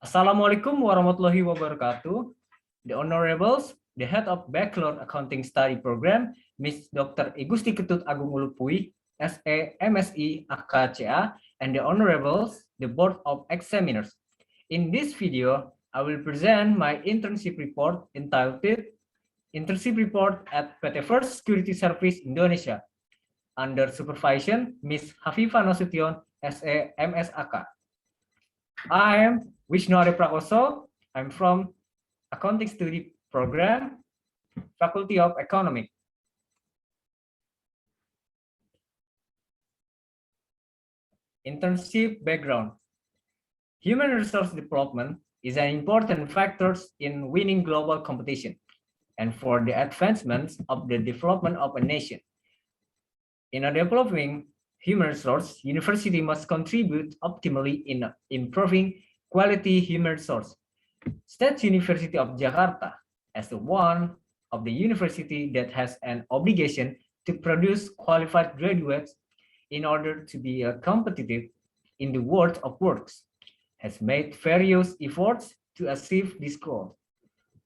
Assalamualaikum warahmatullahi wabarakatuh. The Honorables, the Head of Bachelor Accounting Study Program, Ms. Dr. Igusti Ketut Agung Ulupui, SA, MSI, AKCA, and the Honorables, the Board of Examiners. In this video, I will present my internship report entitled Internship Report at PT First Security Services Indonesia, under supervision Ms. Hafifah Nasution, SA, MSAK. I am Wisnu Prakoso. I'm from Accounting Study Program, Faculty of Ekonomi. Internship background. Human resource development is an important factor in winning global competition and for the advancement of the development of a nation. In a developing human resource, university must contribute optimally in improving quality human resource. State University of Jakarta, as the one of the university that has an obligation to produce qualified graduates in order to be competitive in the world of works, has made various efforts to achieve this goal.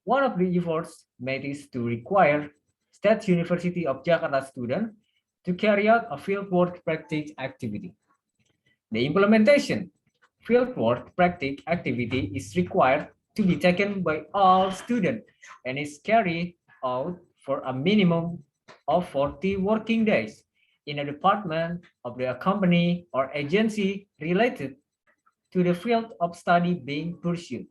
One of the efforts made is to require State University of Jakarta students to carry out a fieldwork practice activity. The implementation fieldwork practice activity is required to be taken by all students and is carried out for a minimum of 40 working days in a department of the company or agency related to the field of study being pursued.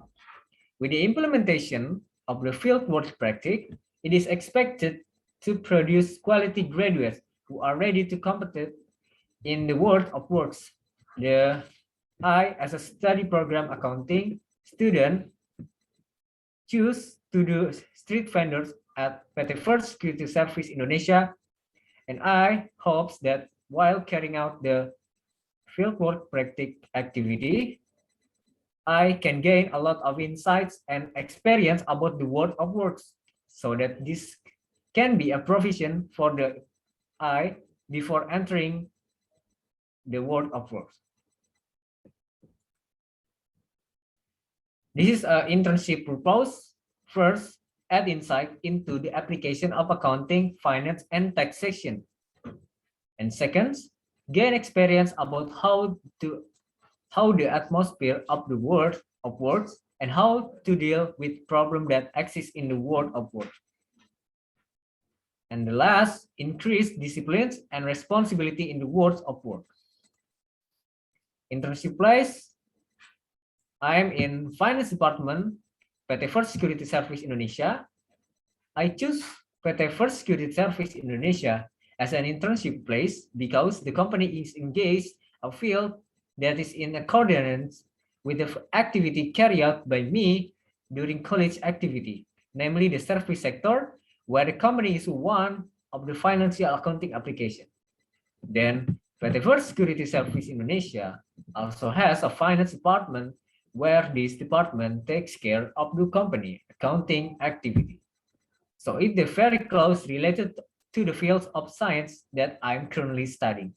With the implementation of the fieldwork practice, it is expected to produce quality graduates who are ready to compete in the world of works. I, as a study program accounting student, choose to do street vendors at PT First Security Services Indonesia, and I hope that while carrying out the fieldwork practice activity, I can gain a lot of insights and experience about the world of works, so that this can be a provision for the before entering the world of work. This is an internship purpose. First, add insight into the application of accounting, finance, and taxation. And second, gain experience about how the atmosphere of the world of work and how to deal with problems that exist in the world of work. And the last, increase discipline and responsibility in the world of work. Internship place, I am in Finance Department, PT First Security Services Indonesia. I choose PT First Security Services Indonesia as an internship place because the company is engaged a field that is in accordance with the activity carried out by me during college activity, namely the service sector, where the company is one of the financial accounting application. Then PT First Security Services Indonesia also has a finance department where this department takes care of the company accounting activity. So it's very close related to the fields of science that I'm currently studying.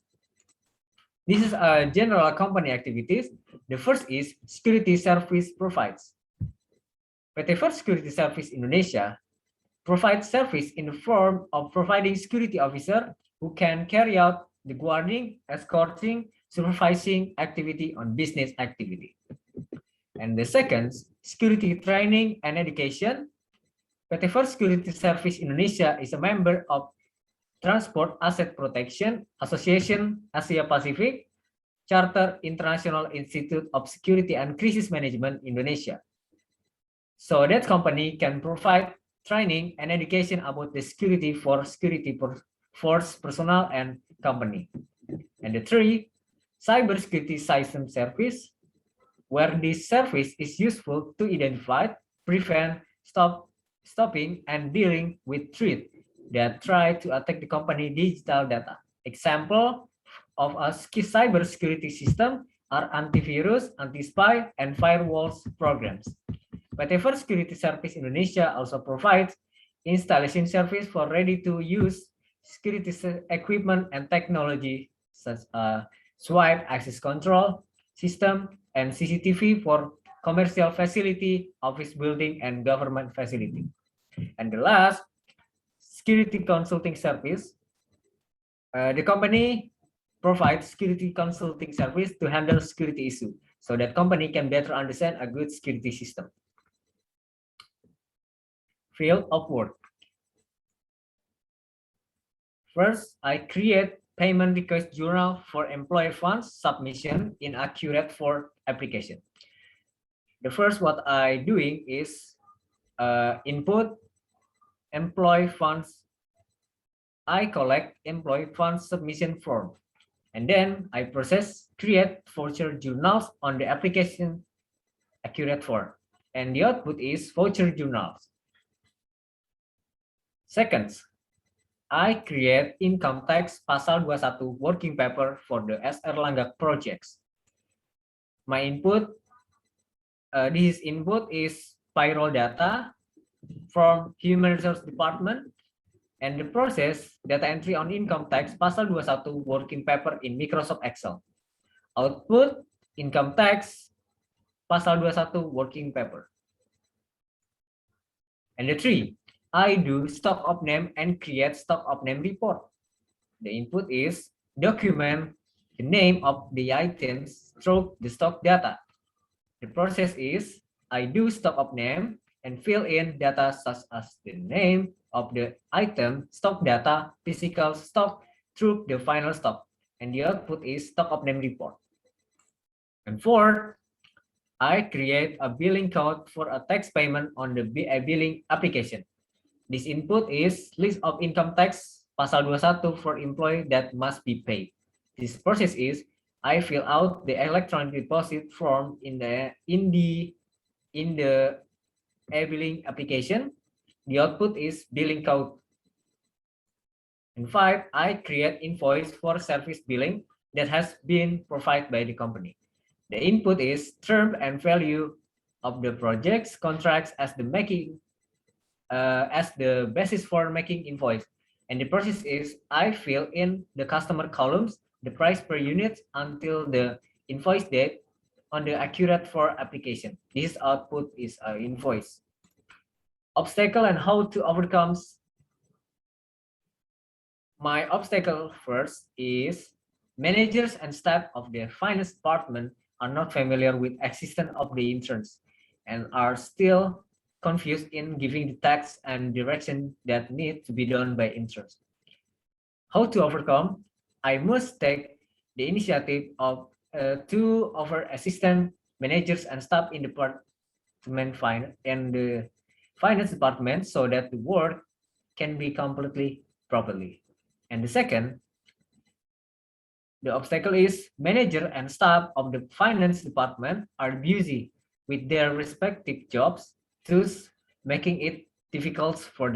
This is a general company activities. The first is security service provides. PT First Security Service Indonesia provides service in the form of providing security officer who can carry out the guarding, escorting, supervising activity on business activity. And the second, security training and education. PT First Security Service Indonesia is a member of Transport Asset Protection Association Asia Pacific, Charter International Institute of Security and Crisis Management Indonesia. So that company can provide training and education about the security for security force personnel and company. And the three, cybersecurity system service, where this service is useful to identify, prevent, stopping, and dealing with threats that try to attack the company digital data. Example of a cybersecurity system are antivirus, anti-spy, and firewalls programs. PT First Security Service Indonesia also provides installation service for ready-to-use security equipment and technology such as swipe access control system and CCTV for commercial facility, office building, and government facility. And the last, security consulting service. The company provides security consulting service to handle security issue, so that company can better understand a good security system. Field of work. First, I create payment request journal for employee funds submission in accurate for application. The first what I doing is input employee funds. I collect employee funds submission form, and then I process create voucher journals on the application accurate form, and the output is voucher journals. Second, I create income tax pasal 21 working paper for the SR Langga projects. My input, this input is payroll data from Human Resource Department, and the process data entry on income tax pasal 21 working paper in Microsoft Excel. Output income tax pasal 21 working paper. And the three, I do stock of name and create stock of name report. The input is document the name of the items through the stock data. The process is I do stock of name and fill in data such as the name of the item, stock data, physical stock through the final stock, and the output is stock of name report. And fourth, I create a billing code for a tax payment on the billing application. This input is list of income tax pasal 21 for employee that must be paid. This process is I fill out the electronic deposit form in the e-billing application. The output is billing code. And five, I create invoice for service billing that has been provided by the company. The input is term and value of the projects contracts as the basis for making invoice, and the process is I fill in the customer columns, the price per unit until the invoice date on the accurate for application. This output is an invoice. Obstacle and how to overcome. My obstacle first is managers and staff of the finance department are not familiar with existence of the interns and are still confused in giving the tasks and direction that need to be done by interns. How to overcome? I must take the initiative of to offer assistant managers and staff in the department and the finance department so that the work can be completely properly. And the second, the obstacle is manager and staff of the finance department are busy with their respective jobs, thus making it difficult for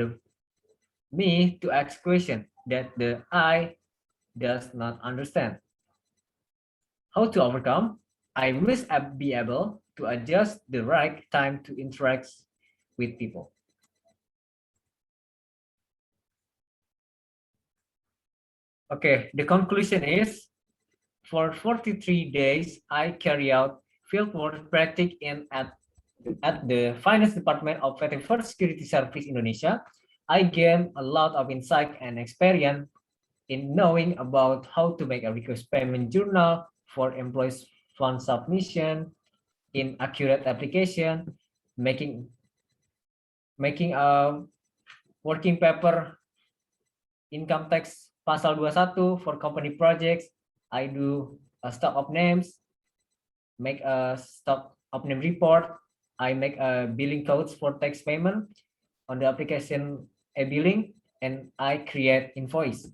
me to ask questions that the I does not understand. How to overcome? I must be able to adjust the right time to interact with people. Okay, the conclusion is for 43 days, I carry out fieldwork practice at the finance department of First Security Services Indonesia. I gained a lot of insight and experience in knowing about how to make a request payment journal for employees fund submission in accurate application, making a working paper income tax pasal 21 for company projects. I do a stock of names, make a stock of name report. I make a billing codes for tax payment on the application e-billing, and I create invoice.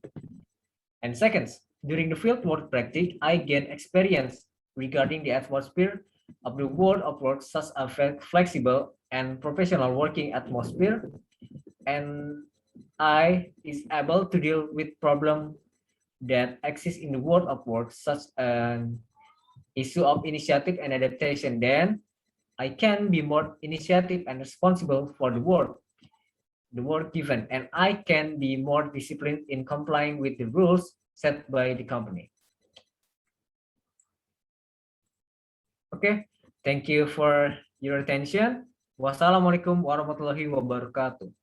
And second, during the fieldwork practice, I gain experience regarding the atmosphere of the world of work, such as flexible and professional working atmosphere, and I is able to deal with problems that exist in the world of work, such an issue of initiative and adaptation. Then I can be more initiative and responsible for the work given, and I can be more disciplined in complying with the rules set by the company. Okay, thank you for your attention. Wassalamualaikum warahmatullahi wabarakatuh.